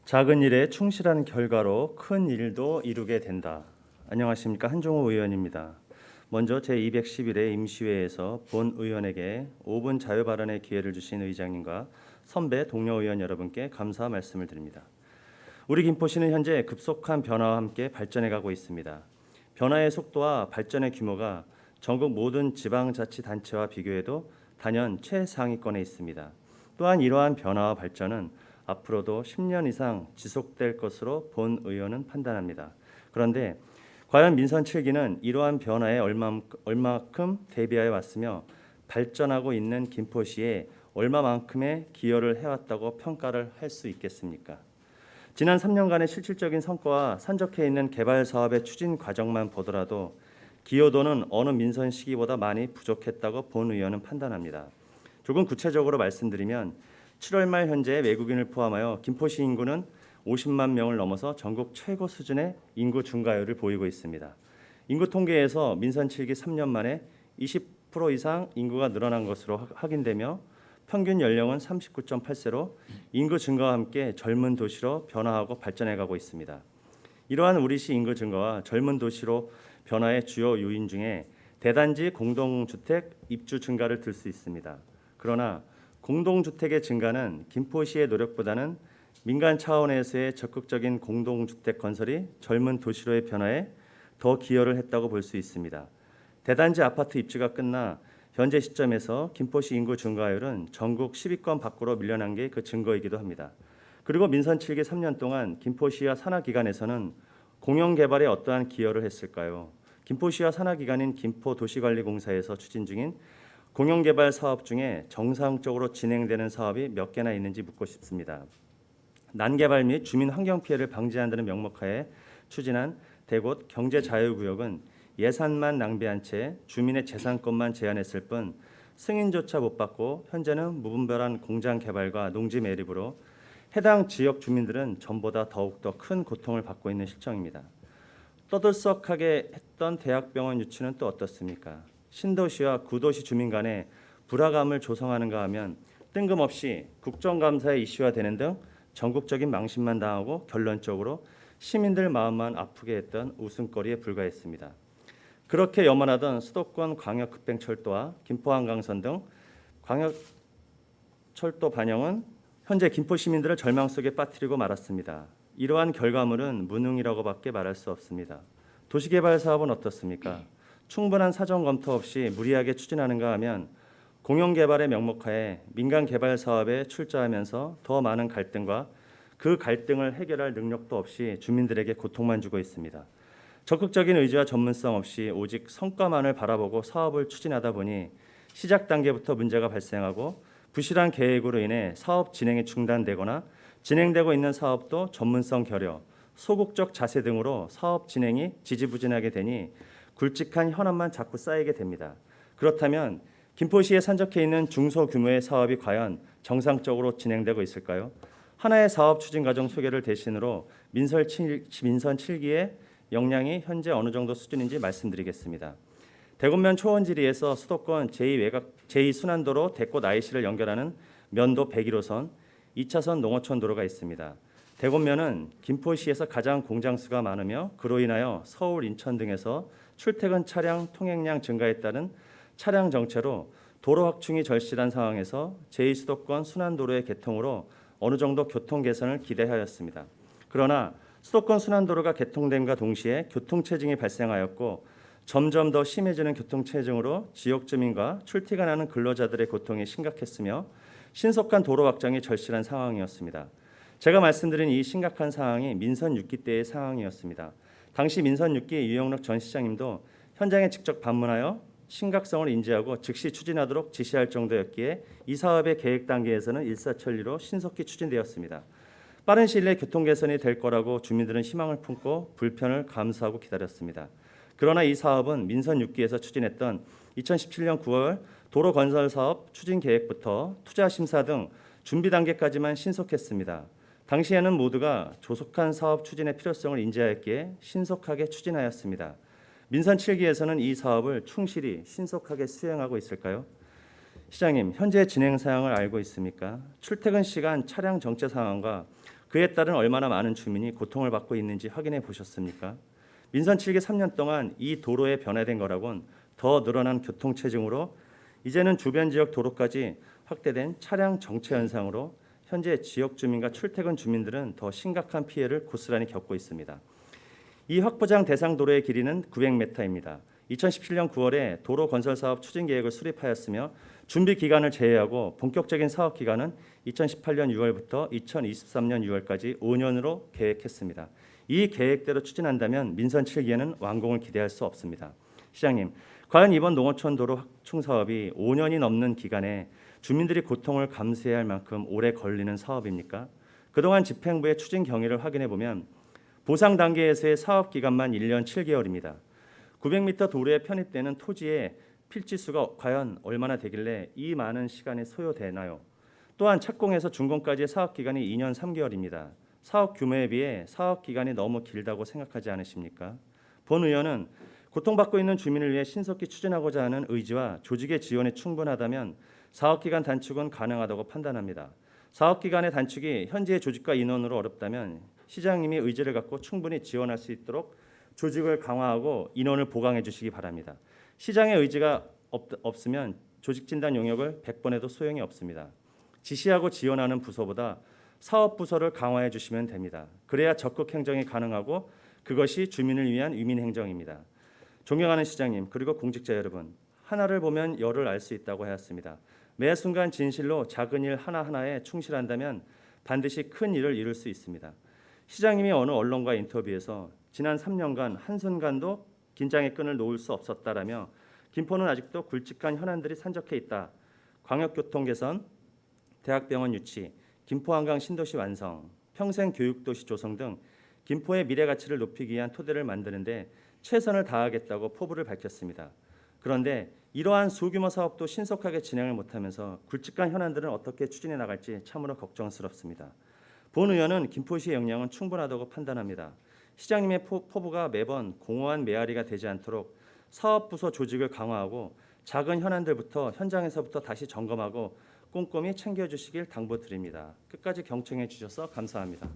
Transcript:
작은 일에 충실한 결과로 큰 일도 이루게 된다. 안녕하십니까, 한종호 의원입니다. 먼저 제211회 임시회에서 본 의원에게 5분 자유 발언의 기회를 주신 의장님과 선배 동료 의원 여러분께 감사 말씀을 드립니다. 우리 김포시는 현재 급속한 변화와 함께 발전해가고 있습니다. 변화의 속도와 발전의 규모가 전국 모든 지방자치단체와 비교해도 단연 최상위권에 있습니다. 또한 이러한 변화와 발전은 앞으로도 10년 이상 지속될 것으로 본 의원은 판단합니다. 그런데 과연 민선 7기는 이러한 변화에 얼마만큼 대비하여 왔으며 발전하고 있는 김포시에 얼마만큼의 기여를 해왔다고 평가를 할 수 있겠습니까? 지난 3년간의 실질적인 성과와 산적해 있는 개발 사업의 추진 과정만 보더라도 기여도는 어느 민선 시기보다 많이 부족했다고 본 의원은 판단합니다. 조금 구체적으로 말씀드리면 7월 말 현재 외국인을 포함하여 김포시 인구는 50만 명을 넘어서 전국 최고 수준의 인구 증가율을 보이고 있습니다. 인구 통계에서 민선 7기 3년 만에 20% 이상 인구가 늘어난 것으로 확인되며 평균 연령은 39.8세로 인구 증가와 함께 젊은 도시로 변화하고 발전해가고 있습니다. 이러한 우리시 인구 증가와 젊은 도시로 변화의 주요 요인 중에 대단지 공동주택 입주 증가를 들 수 있습니다. 그러나 공동주택의 증가는 김포시의 노력보다는 민간 차원에서의 적극적인 공동주택 건설이 젊은 도시로의 변화에 더 기여를 했다고 볼 수 있습니다. 대단지 아파트 입주가 끝나 현재 시점에서 김포시 인구 증가율은 전국 10위권 밖으로 밀려난 게 그 증거이기도 합니다. 그리고 민선 7기 3년 동안 김포시와 산하기관에서는 공영개발에 어떠한 기여를 했을까요? 김포시와 산하기관인 김포도시관리공사에서 추진 중인 공영개발 사업 중에 정상적으로 진행되는 사업이 몇 개나 있는지 묻고 싶습니다. 난개발 및 주민 환경 피해를 방지한다는 명목하에 추진한 대곳 경제자유구역은 예산만 낭비한 채 주민의 재산권만 제한했을 뿐 승인조차 못 받고 현재는 무분별한 공장 개발과 농지 매립으로 해당 지역 주민들은 전보다 더욱더 큰 고통을 받고 있는 실정입니다. 떠들썩하게 했던 대학병원 유치는 또 어떻습니까? 신도시와 구도시 주민 간의 불화감을 조성하는가 하면 뜬금없이 국정감사에 이슈화되는 등 전국적인 망신만 당하고 결론적으로 시민들 마음만 아프게 했던 웃음거리에 불과했습니다. 그렇게 염원하던 수도권 광역급행철도와 김포한강선 등 광역철도 반영은 현재 김포 시민들을 절망 속에 빠뜨리고 말았습니다. 이러한 결과물은 무능이라고밖에 말할 수 없습니다. 도시개발 사업은 어떻습니까? 충분한 사전 검토 없이 무리하게 추진하는가 하면 공영개발의 명목하에 민간 개발 사업에 출자하면서 더 많은 갈등과 그 갈등을 해결할 능력도 없이 주민들에게 고통만 주고 있습니다. 적극적인 의지와 전문성 없이 오직 성과만을 바라보고 사업을 추진하다 보니 시작 단계부터 문제가 발생하고 부실한 계획으로 인해 사업 진행이 중단되거나 진행되고 있는 사업도 전문성 결여, 소극적 자세 등으로 사업 진행이 지지부진하게 되니 굵직한 현안만 자꾸 쌓이게 됩니다. 그렇다면 김포시에 산적해 있는 중소규모의 사업이 과연 정상적으로 진행되고 있을까요? 하나의 사업 추진 과정 소개를 대신으로 민선 7기의 역량이 현재 어느 정도 수준인지 말씀드리겠습니다. 대구면 초원지리에서 수도권 제2순환도로 대꽃 IC를 연결하는 면도 101호선 2차선 농어촌 도로가 있습니다. 대구면은 김포시에서 가장 공장 수가 많으며 그로 인하여 서울, 인천 등에서 출퇴근 차량 통행량 증가에 따른 차량 정체로 도로 확충이 절실한 상황에서 제2수도권 순환도로의 개통으로 어느 정도 교통 개선을 기대하였습니다. 그러나 수도권 순환도로가 개통됨과 동시에 교통체증이 발생하였고 점점 더 심해지는 교통체증으로 지역 주민과 출퇴근하는 근로자들의 고통이 심각했으며 신속한 도로 확장이 절실한 상황이었습니다. 제가 말씀드린 이 심각한 상황이 민선 6기 때의 상황이었습니다. 당시 민선 6기 유영록 전 시장님도 현장에 직접 방문하여 심각성을 인지하고 즉시 추진하도록 지시할 정도였기에 이 사업의 계획 단계에서는 일사천리로 신속히 추진되었습니다. 빠른 시일 내에 교통 개선이 될 거라고 주민들은 희망을 품고 불편을 감수하고 기다렸습니다. 그러나 이 사업은 민선 6기에서 추진했던 2017년 9월 도로 건설 사업 추진 계획부터 투자 심사 등 준비 단계까지만 신속했습니다. 당시에는 모두가 조속한 사업 추진의 필요성을 인지하였기에 신속하게 추진하였습니다. 민선 7기에서는 이 사업을 충실히 신속하게 수행하고 있을까요? 시장님, 현재 진행 사항을 알고 있습니까? 출퇴근 시간 차량 정체 상황과 그에 따른 얼마나 많은 주민이 고통을 받고 있는지 확인해 보셨습니까? 민선 7기 3년 동안 이 도로에 변화된 거라곤 더 늘어난 교통체증으로 이제는 주변 지역 도로까지 확대된 차량 정체 현상으로 현재 지역 주민과 출퇴근 주민들은 더 심각한 피해를 고스란히 겪고 있습니다. 이 확보장 대상 도로의 길이는 900m입니다. 2017년 9월에 도로 건설 사업 추진 계획을 수립하였으며 준비 기간을 제외하고 본격적인 사업 기간은 2018년 6월부터 2023년 6월까지 5년으로 계획했습니다. 이 계획대로 추진한다면 민선 7기에는 완공을 기대할 수 없습니다. 시장님, 과연 이번 농어촌 도로 확충 사업이 5년이 넘는 기간에 주민들이 고통을 감수해야 할 만큼 오래 걸리는 사업입니까? 그동안 집행부의 추진 경위를 확인해 보면 보상 단계에서의 사업 기간만 1년 7개월입니다. 900m 도로에 편입되는 토지의 필지수가 과연 얼마나 되길래 이 많은 시간이 소요되나요? 또한 착공에서 준공까지의 사업 기간이 2년 3개월입니다. 사업 규모에 비해 사업 기간이 너무 길다고 생각하지 않으십니까? 본 의원은 고통받고 있는 주민을 위해 신속히 추진하고자 하는 의지와 조직의 지원이 충분하다면 사업 기간 단축은 가능하다고 판단합니다. 사업 기간의 단축이 현재의 조직과 인원으로 어렵다면 시장님이 의지를 갖고 충분히 지원할 수 있도록 조직을 강화하고 인원을 보강해 주시기 바랍니다. 시장의 의지가 없으면 조직 진단 용역을 100번 해도 소용이 없습니다. 지시하고 지원하는 부서보다 사업 부서를 강화해 주시면 됩니다. 그래야 적극 행정이 가능하고 그것이 주민을 위한 위민 행정입니다. 존경하는 시장님 그리고 공직자 여러분, 하나를 보면 열을 알 수 있다고 하였습니다. 매 순간 진실로 작은 일 하나하나에 충실한다면 반드시 큰 일을 이룰 수 있습니다. 시장님이 어느 언론과 인터뷰에서 지난 3년간 한순간도 긴장의 끈을 놓을 수 없었다라며 김포는 아직도 굵직한 현안들이 산적해 있다. 광역교통 개선, 대학병원 유치, 김포한강 신도시 완성, 평생교육도시 조성 등 김포의 미래 가치를 높이기 위한 토대를 만드는데 최선을 다하겠다고 포부를 밝혔습니다. 그런데 이러한 소규모 사업도 신속하게 진행을 못하면서 굵직한 현안들은 어떻게 추진해 나갈지 참으로 걱정스럽습니다. 본 의원은 김포시의 역량은 충분하다고 판단합니다. 시장님의 포부가 매번 공허한 메아리가 되지 않도록 사업부서 조직을 강화하고 작은 현안들부터 현장에서부터 다시 점검하고 꼼꼼히 챙겨주시길 당부드립니다. 끝까지 경청해 주셔서 감사합니다.